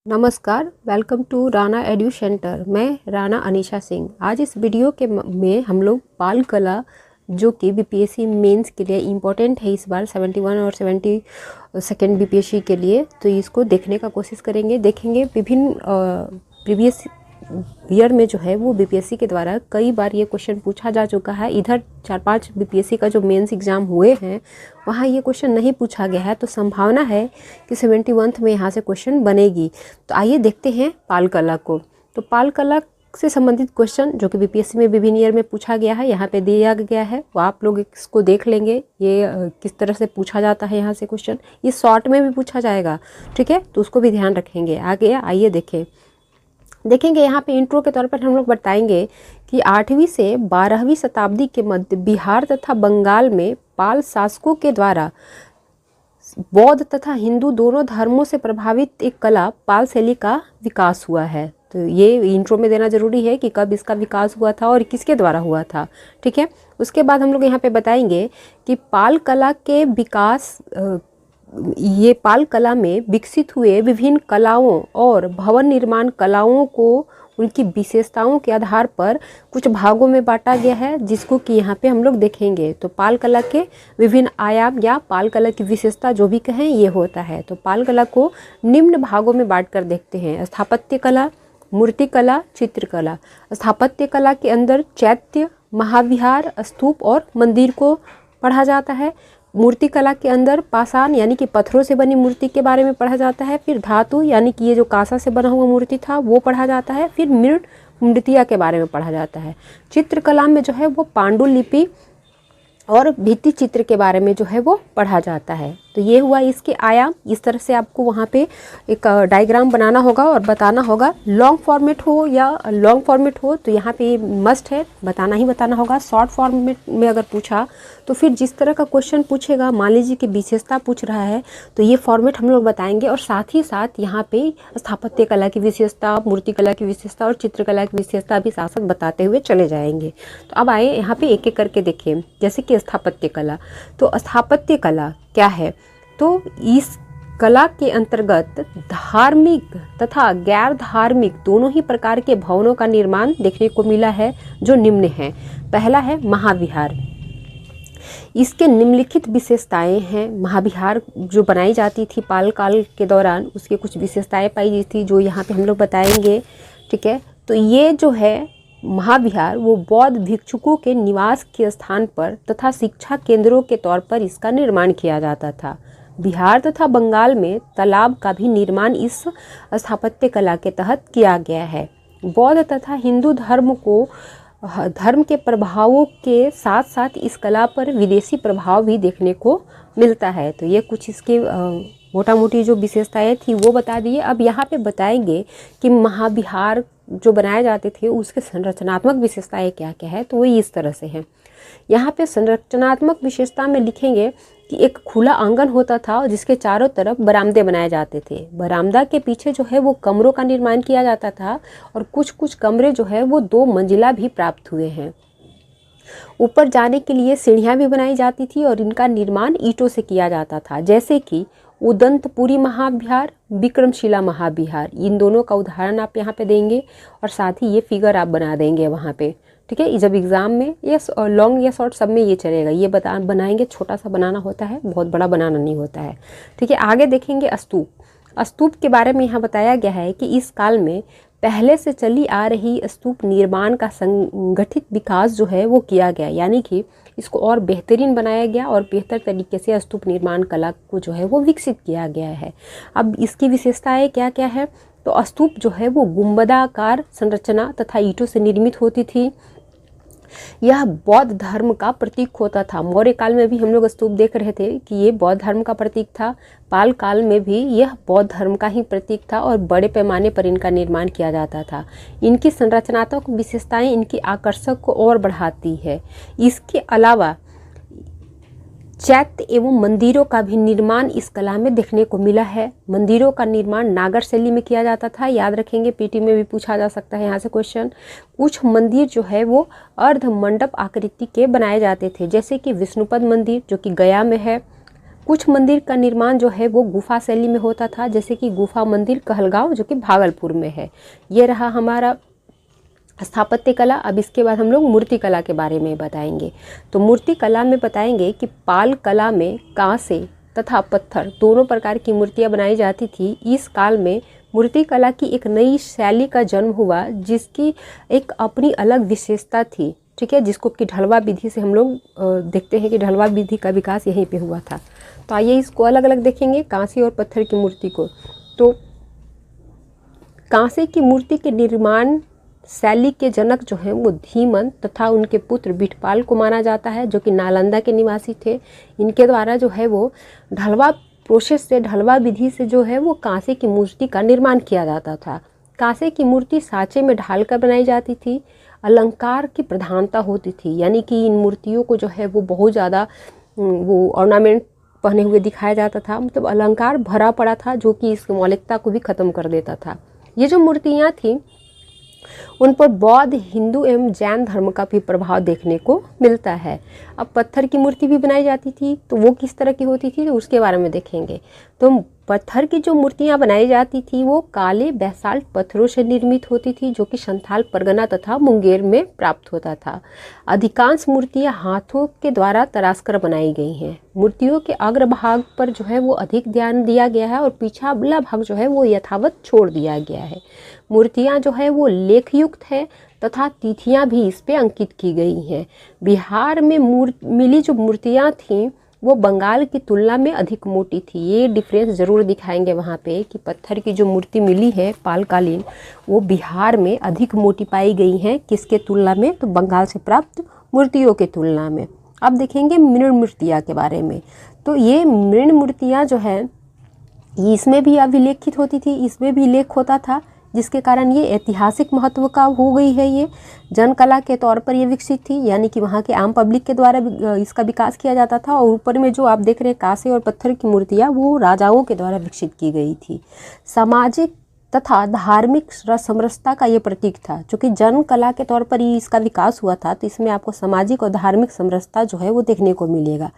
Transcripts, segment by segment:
नमस्कार, welcome to Rana edu centre. मैं राणा अनीशा सिंह। आज इस वीडियो के में हम लोग बाल कला जो कि बीपीएससी मेंस के लिए इम्पोर्टेंट है, इस बार 71 और 72 बीपीएससी के लिए, तो इसको देखने का कोशिश करेंगे। देखेंगे विभिन्न प्रीवियस ईयर में जो है वो बीपीएससी के द्वारा कई बार ये क्वेश्चन पूछा जा चुका है। इधर 4-5 बीपीएससी का जो मेंस एग्ज़ाम हुए हैं वहाँ ये क्वेश्चन नहीं पूछा गया है, तो संभावना है कि 71 में यहाँ से क्वेश्चन बनेगी। तो आइए देखते हैं पाल कला को। तो पाल कला से संबंधित क्वेश्चन जो कि बीपीएससी में विभिन्न ईयर में पूछा गया है, यहाँ पे दिया गया है, वो आप लोग इसको देख लेंगे। ये किस तरह से पूछा जाता है यहाँ से क्वेश्चन, ये शॉर्ट में भी पूछा जाएगा, ठीक है, तो उसको भी ध्यान रखेंगे। आगे आइए देखेंगे यहाँ पे इंट्रो के तौर पर हम लोग बताएंगे कि 8वीं से 12वीं शताब्दी के मध्य बिहार तथा बंगाल में पाल शासकों के द्वारा बौद्ध तथा हिंदू दोनों धर्मों से प्रभावित एक कला पाल शैली का विकास हुआ है। तो ये इंट्रो में देना जरूरी है कि कब इसका विकास हुआ था और किसके द्वारा हुआ था, ठीक है। उसके बाद हम लोग यहाँ पे बताएंगे कि पाल कला के विकास, ये पाल कला में विकसित हुए विभिन्न कलाओं और भवन निर्माण कलाओं को उनकी विशेषताओं के आधार पर कुछ भागों में बांटा गया है, जिसको कि यहाँ पे हम लोग देखेंगे। तो पाल कला के विभिन्न आयाम या पाल कला की विशेषता जो भी कहें ये होता है। तो पाल कला को निम्न भागों में बांट कर देखते हैं: स्थापत्य कला, मूर्ति कला, चित्रकला। स्थापत्य कला के अंदर चैत्य, महाविहार, स्तूप और मंदिर को पढ़ा जाता है। मूर्ति कला के अंदर पाषाण यानी कि पत्थरों से बनी मूर्ति के बारे में पढ़ा जाता है। फिर धातु यानी कि ये जो कांसा से बना हुआ मूर्ति था वो पढ़ा जाता है। फिर मृत् मूर्तियाँ के बारे में पढ़ा जाता है। चित्रकला में जो है वो पांडुलिपि और भित्ति चित्र के बारे में जो है वो पढ़ा जाता है। तो ये हुआ इसके आयाम। इस तरह से आपको वहाँ पे एक डायग्राम बनाना होगा और बताना होगा। लॉन्ग फॉर्मेट हो तो यहाँ पे मस्ट है, बताना ही बताना होगा। शॉर्ट फॉर्मेट में अगर पूछा तो फिर जिस तरह का क्वेश्चन पूछेगा, मान लीजिए कि विशेषता पूछ रहा है तो ये फॉर्मेट हम लोग बताएंगे, और साथ ही साथ यहाँ पे स्थापत्य कला की विशेषता, मूर्ति कला की विशेषता और चित्रकला की विशेषता भी साथ साथ बताते हुए चले जाएंगे। तो अब आए यहाँ पे एक एक करके देखें। जैसे कि स्थापत्य कला, तो स्थापत्य कला क्या है? तो इस कला के अंतर्गत धार्मिक तथा गैर धार्मिक दोनों ही प्रकार के भवनों का निर्माण देखने को मिला है, जो निम्न है। पहला है महाविहार। इसके निम्नलिखित विशेषताएं हैं। महाविहार जो बनाई जाती थी पाल काल के दौरान, उसकी कुछ विशेषताएं पाई गई थी जो यहाँ पे हम लोग बताएंगे, ठीक है। तो ये जो है महाविहार वो बौद्ध भिक्षुकों के निवास के स्थान पर तथा शिक्षा केंद्रों के तौर पर इसका निर्माण किया जाता था। बिहार तथा बंगाल में तालाब का भी निर्माण इस स्थापत्य कला के तहत किया गया है। बौद्ध तथा हिंदू धर्म के प्रभावों के साथ साथ इस कला पर विदेशी प्रभाव भी देखने को मिलता है। तो ये कुछ इसके मोटा मोटी जो विशेषताएं थी वो बता दिए। अब यहाँ पे बताएंगे कि महाविहार जो बनाए जाते थे उसके संरचनात्मक विशेषताएं क्या क्या है। तो वो इस तरह से है। यहाँ पे संरचनात्मक विशेषता में लिखेंगे कि एक खुला आंगन होता था जिसके चारों तरफ बरामदे बनाए जाते थे। बरामदा के पीछे जो है वो कमरों का निर्माण किया जाता था, और कुछ कुछ कमरे जो है वो 2 मंजिला भी प्राप्त हुए हैं। ऊपर जाने के लिए सीढ़ियाँ भी बनाई जाती थी और इनका निर्माण ईंटों से किया जाता था, जैसे कि उदंतपुरी महाविहार, विक्रमशिला महाविहार। इन दोनों का उदाहरण आप यहाँ पे देंगे और साथ ही ये फिगर आप बना देंगे वहाँ पे, ठीक है। जब एग्ज़ाम में ये लॉन्ग या शॉर्ट सब में ये चलेगा। ये बनाएंगे, छोटा सा बनाना होता है, बहुत बड़ा बनाना नहीं होता है, ठीक है। आगे देखेंगे स्तूप। स्तूप के बारे में यहाँ बताया गया है कि इस काल में पहले से चली आ रही स्तूप निर्माण का संगठित विकास जो है वो किया गया, यानी कि इसको और बेहतरीन बनाया गया और बेहतर तरीके से स्तूप निर्माण कला को जो है वो विकसित किया गया है। अब इसकी विशेषताएं क्या क्या है? तो स्तूप जो है वो गुंबदाकार संरचना तथा ईंटों से निर्मित होती थी। यह बौद्ध धर्म का प्रतीक होता था। मौर्य काल में भी हम लोग स्तूप देख रहे थे कि ये बौद्ध धर्म का प्रतीक था। पाल काल में भी यह बौद्ध धर्म का ही प्रतीक था और बड़े पैमाने पर इनका निर्माण किया जाता था। इनकी संरचनात्मक विशेषताएं इनकी आकर्षक को और बढ़ाती है। इसके अलावा चैत्य एवं मंदिरों का भी निर्माण इस कला में देखने को मिला है। मंदिरों का निर्माण नागर शैली में किया जाता था, याद रखेंगे, पीटी में भी पूछा जा सकता है यहाँ से क्वेश्चन। कुछ मंदिर जो है वो अर्ध मंडप आकृति के बनाए जाते थे, जैसे कि विष्णुपद मंदिर जो कि गया में है। कुछ मंदिर का निर्माण जो है वो गुफा शैली में होता था, जैसे कि गुफा मंदिर कहलगांव जो कि भागलपुर में है। ये रहा हमारा स्थापत्य कला। अब इसके बाद हम लोग मूर्ति कला के बारे में बताएंगे। तो मूर्ति कला में बताएंगे कि पाल कला में कांसे तथा पत्थर दोनों प्रकार की मूर्तियां बनाई जाती थी। इस काल में मूर्ति कला की एक नई शैली का जन्म हुआ, जिसकी एक अपनी अलग विशेषता थी, ठीक है, जिसको कि ढलवा विधि से हम लोग देखते हैं कि ढलवा विधि का विकास यहीं पे हुआ था। तो आइए इसको अलग अलग देखेंगे, कांसे और पत्थर की मूर्ति को। तो कांसे की मूर्ति के निर्माण शैली के जनक जो हैं वो धीमन तथा उनके पुत्र बिठपाल को माना जाता है, जो कि नालंदा के निवासी थे। इनके द्वारा जो है वो ढलवा प्रोसेस से, ढलवा विधि से जो है वो कांसे की मूर्ति का निर्माण किया जाता था। कांसे की मूर्ति सांचे में ढालकर बनाई जाती थी। अलंकार की प्रधानता होती थी, यानी कि इन मूर्तियों को जो है वो बहुत ज़्यादा वो ऑर्नामेंट पहने हुए दिखाया जाता था, मतलब अलंकार भरा पड़ा था, जो कि इसकी मौलिकता को भी ख़त्म कर देता था। ये जो मूर्तियाँ थीं उन पर बौद्ध, हिंदू एवं जैन धर्म का भी प्रभाव देखने को मिलता है। अब पत्थर की मूर्ति भी बनाई जाती थी, तो वो किस तरह की होती थी तो उसके बारे में देखेंगे। तो पत्थर की जो मूर्तियां बनाई जाती थी वो काले बेसाल्ट पत्थरों से निर्मित होती थी, जो कि संथाल परगना तथा मुंगेर में प्राप्त होता था। अधिकांश मूर्तियां हाथों के द्वारा तराश कर बनाई गई हैं। मूर्तियों के अग्रभाग पर जो है वो अधिक ध्यान दिया गया है और पिछला भाग जो है वो यथावत छोड़ दिया गया है। मूर्तियां जो है वो लेखयुक्त है तथा तिथियां भी इस पे अंकित की गई हैं। बिहार में मिली जो मूर्तियां थीं वो बंगाल की तुलना में अधिक मोटी थी। ये डिफरेंस ज़रूर दिखाएंगे वहाँ पे कि पत्थर की जो मूर्ति मिली है पालकालीन वो बिहार में अधिक मोटी पाई गई हैं। किसके तुलना में? तो बंगाल से प्राप्त मूर्तियों के तुलना में। अब देखेंगे मृण मूर्तियाँ के बारे में। तो ये मृण मूर्तियाँ जो है इसमें भी अभिलेखित होती थी, इसमें भी लेख होता था, जिसके कारण ये ऐतिहासिक महत्व का हो गई है। ये जनकला के तौर पर ये विकसित थी, यानी कि वहाँ के आम पब्लिक के द्वारा इसका विकास किया जाता था। और ऊपर में जो आप देख रहे हैं कांसे और पत्थर की मूर्तियाँ वो राजाओं के द्वारा विकसित की गई थी। सामाजिक तथा धार्मिक समरसता का ये प्रतीक था। चूँकि जनकला के तौर पर ही इसका विकास हुआ था, तो इसमें आपको सामाजिक और धार्मिक समरसता जो है वो देखने को मिलेगा।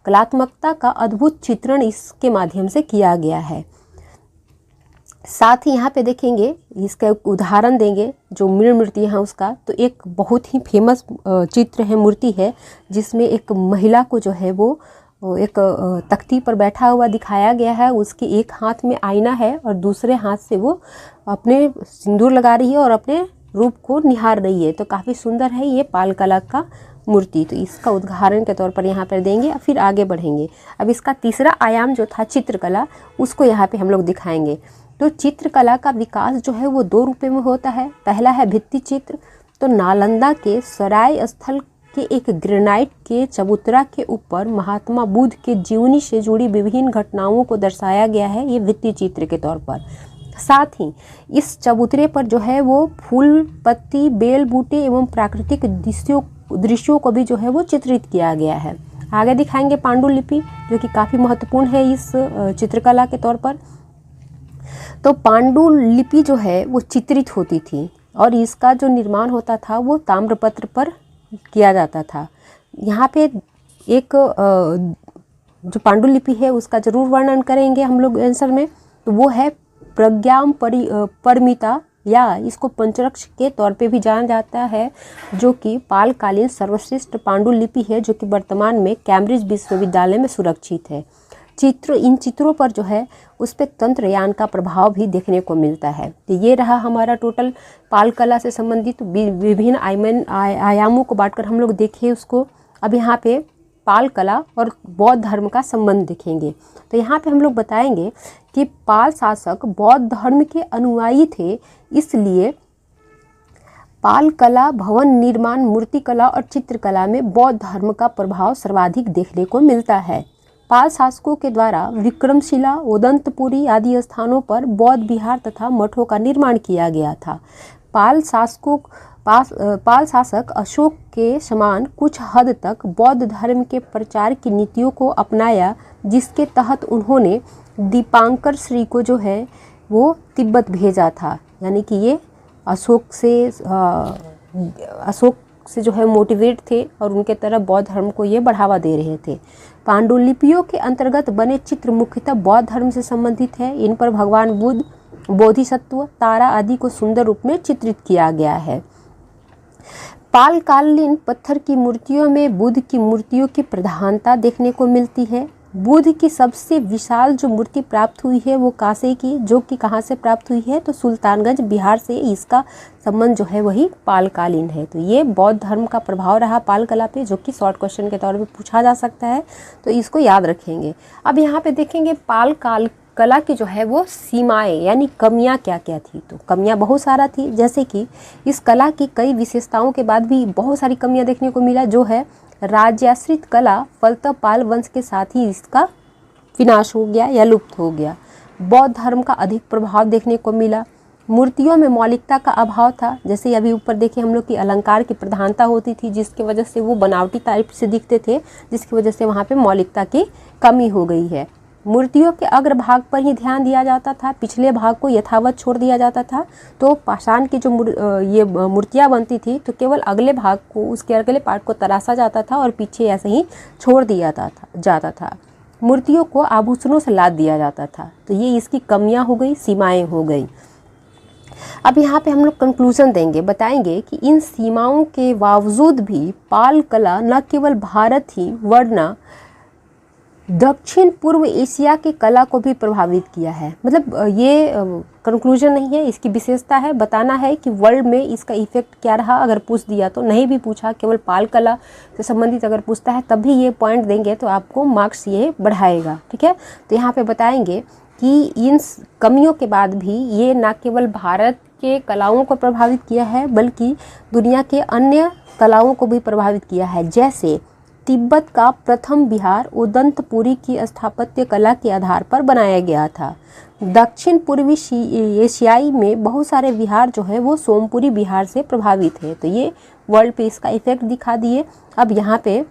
कलात्मकता का अद्भुत चित्रण इसके माध्यम से किया गया है। साथ ही यहाँ पे देखेंगे, इसका एक उदाहरण देंगे जो मृण मूर्ति है उसका। तो एक बहुत ही फेमस चित्र है, मूर्ति है, जिसमें एक महिला को जो है वो एक तख्ती पर बैठा हुआ दिखाया गया है। उसके एक हाथ में आईना है और दूसरे हाथ से वो अपने सिंदूर लगा रही है और अपने रूप को निहार रही है। तो काफ़ी सुंदर है ये पाल कला का मूर्ति। तो इसका उदाहरण के तौर पर यहाँ पर देंगे और फिर आगे बढ़ेंगे। अब इसका तीसरा आयाम जो था चित्रकला, उसको यहाँ पे हम लोग दिखाएंगे। तो चित्रकला का विकास जो है वो दो रूपों में होता है। पहला है भित्ति चित्र। तो नालंदा के सराय स्थल के एक ग्रेनाइट के चबूतरा के ऊपर महात्मा बुद्ध के जीवनी से जुड़ी विभिन्न घटनाओं को दर्शाया गया है, ये भित्ति चित्र के तौर पर। साथ ही इस चबूतरे पर जो है वो फूल, पत्ती, बेल बूटे एवं प्राकृतिक दृश्यों को भी जो है वो चित्रित किया गया है। आगे दिखाएंगे पांडुलिपि, जो कि काफ़ी महत्वपूर्ण है इस चित्रकला के तौर पर। तो पांडुलिपि जो है वो चित्रित होती थी और इसका जो निर्माण होता था वो ताम्रपत्र पर किया जाता था। यहाँ पे एक जो पांडुलिपि है उसका जरूर वर्णन करेंगे हम लोग आंसर में। तो वो है प्रज्ञाम परिमिता, या इसको पंचरक्ष के तौर पे भी जाना जाता है, जो कि पालकालीन सर्वश्रेष्ठ पांडुलिपि है, जो कि वर्तमान में कैम्ब्रिज विश्वविद्यालय में सुरक्षित है। इन चित्रों पर जो है उस पर तंत्रयान का प्रभाव भी देखने को मिलता है। तो ये रहा हमारा टोटल पाल कला से संबंधित विभिन्न आयामों को बांटकर हम लोग देखें उसको। अब यहाँ पे पाल कला और बौद्ध धर्म का संबंध देखेंगे। तो यहाँ पे हम लोग बताएंगे कि पाल शासक बौद्ध धर्म के अनुयायी थे, इसलिए पाल कला, भवन निर्माण, मूर्तिकला और चित्रकला में बौद्ध धर्म का प्रभाव सर्वाधिक देखने को मिलता है। पाल शासकों के द्वारा विक्रमशिला, उदंतपुरी आदि स्थानों पर बौद्ध विहार तथा मठों का निर्माण किया गया था। पाल शासक अशोक के समान कुछ हद तक बौद्ध धर्म के प्रचार की नीतियों को अपनाया, जिसके तहत उन्होंने दीपांकर श्री को जो है वो तिब्बत भेजा था। यानी कि ये अशोक से जो है मोटिवेट थे और उनके तरफ बौद्ध धर्म को ये बढ़ावा दे रहे थे। पांडुलिपियों के अंतर्गत बने चित्र मुख्यतः बौद्ध धर्म से संबंधित है। इन पर भगवान बुद्ध, बोधिसत्व, तारा आदि को सुंदर रूप में चित्रित किया गया है। पालकालीन पत्थर की मूर्तियों में बुद्ध की मूर्तियों की प्रधानता देखने को मिलती है। बुद्ध की सबसे विशाल जो मूर्ति प्राप्त हुई है वो कासे की, जो कि कहाँ से प्राप्त हुई है, तो सुल्तानगंज बिहार से। इसका संबंध जो है वही पालकालीन है। तो ये बौद्ध धर्म का प्रभाव रहा पाल कला पे, जो कि शॉर्ट क्वेश्चन के तौर पे पूछा जा सकता है, तो इसको याद रखेंगे। अब यहाँ पे देखेंगे पाल कला की जो है वो सीमाएं यानी कमियां क्या क्या थी। तो कमियां बहुत सारा थी, जैसे कि इस कला की कई विशेषताओं के बाद भी बहुत सारी कमियां देखने को मिला, जो है राज्याश्रित कला फलतः पाल वंश के साथ ही इसका विनाश हो गया या लुप्त हो गया। बौद्ध धर्म का अधिक प्रभाव देखने को मिला। मूर्तियों में मौलिकता का अभाव था, जैसे अभी ऊपर देखे हम लोग की अलंकार की प्रधानता होती थी, जिसकी वजह से वो बनावटी टाइप से दिखते थे, जिसकी वजह से वहाँ पे मौलिकता की कमी हो गई है। मूर्तियों के अग्रभाग पर ही ध्यान दिया जाता था, पिछले भाग को यथावत छोड़ दिया जाता था। तो पाषाण की जो मूर्तियाँ बनती थी तो केवल अगले भाग को, उसके अगले पार्ट को तराशा जाता था और पीछे ऐसे ही छोड़ दिया जाता था। मूर्तियों को आभूषणों से लाद दिया जाता था। तो ये इसकी कमियां हो गई, सीमाएं हो गई। अब यहाँ पे हम लोग कंक्लूजन देंगे, बताएंगे कि इन सीमाओं के बावजूद भी पाल कला न केवल भारत ही वरना दक्षिण पूर्व एशिया की कला को भी प्रभावित किया है। मतलब ये कंक्लूजन नहीं है, इसकी विशेषता है, बताना है कि वर्ल्ड में इसका इफेक्ट क्या रहा। अगर पूछ दिया तो, नहीं भी पूछा, केवल पाल कला से संबंधित अगर पूछता है तब भी ये पॉइंट देंगे तो आपको मार्क्स ये बढ़ाएगा। ठीक है, तो यहाँ पे बताएंगे कि इन कमियों के बाद भी ये न केवल भारत के कलाओं को प्रभावित किया है बल्कि दुनिया के अन्य कलाओं को भी प्रभावित किया है। जैसे तिब्बत का प्रथम विहार उदंतपुरी की स्थापत्य कला के आधार पर बनाया गया था। दक्षिण पूर्वी एशियाई में बहुत सारे विहार जो है वो सोमपुरी विहार से प्रभावित है। तो ये वर्ल्ड पे इसका इफेक्ट दिखा दिए। अब यहाँ पे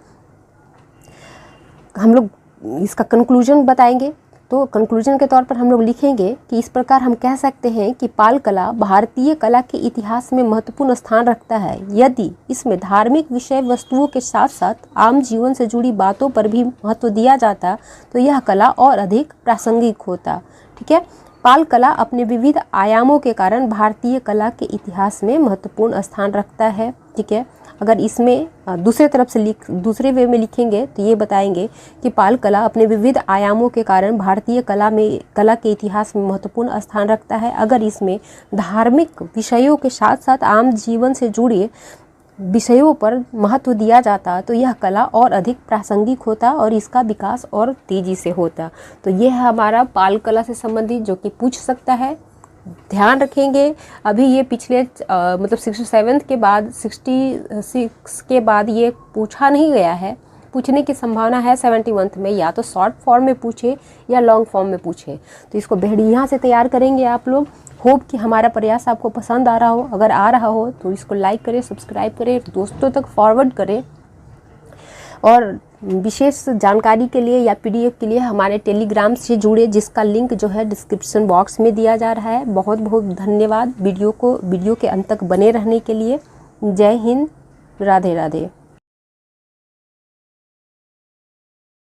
हम लोग इसका कंक्लूजन बताएंगे। तो कंक्लूजन के तौर पर हम लोग लिखेंगे कि इस प्रकार हम कह सकते हैं कि पाल कला भारतीय कला के इतिहास में महत्वपूर्ण स्थान रखता है। यदि इसमें धार्मिक विषय वस्तुओं के साथ साथ आम जीवन से जुड़ी बातों पर भी महत्व दिया जाता तो यह कला और अधिक प्रासंगिक होता। ठीक है, पाल कला अपने विविध आयामों के कारण भारतीय कला के इतिहास में महत्वपूर्ण स्थान रखता है। ठीक है, अगर इसमें दूसरे तरफ से दूसरे वे में लिखेंगे तो ये बताएंगे कि पाल कला अपने विविध आयामों के कारण भारतीय कला के इतिहास में महत्वपूर्ण स्थान रखता है। अगर इसमें धार्मिक विषयों के साथ साथ आम जीवन से जुड़े विषयों पर महत्व दिया जाता तो यह कला और अधिक प्रासंगिक होता और इसका विकास और तेजी से होता। तो यह है हमारा पाल कला से संबंधित, जो कि पूछ सकता है, ध्यान रखेंगे। अभी ये पिछले मतलब 67 के बाद 66 के बाद ये पूछा नहीं गया है। पूछने की संभावना है 71 में, या तो शॉर्ट फॉर्म में पूछे या लॉन्ग फॉर्म में पूछे। तो इसको बढ़िया से तैयार करेंगे आप लोग। होप कि हमारा प्रयास आपको पसंद आ रहा हो। अगर आ रहा हो तो इसको लाइक करें, सब्सक्राइब करें, दोस्तों तक फॉरवर्ड करें। और विशेष जानकारी के लिए या पीडीएफ के लिए हमारे टेलीग्राम से जुड़े, जिसका लिंक जो है डिस्क्रिप्शन बॉक्स में दिया जा रहा है। बहुत बहुत धन्यवाद वीडियो के अंत तक बने रहने के लिए। जय हिंद, राधे राधे।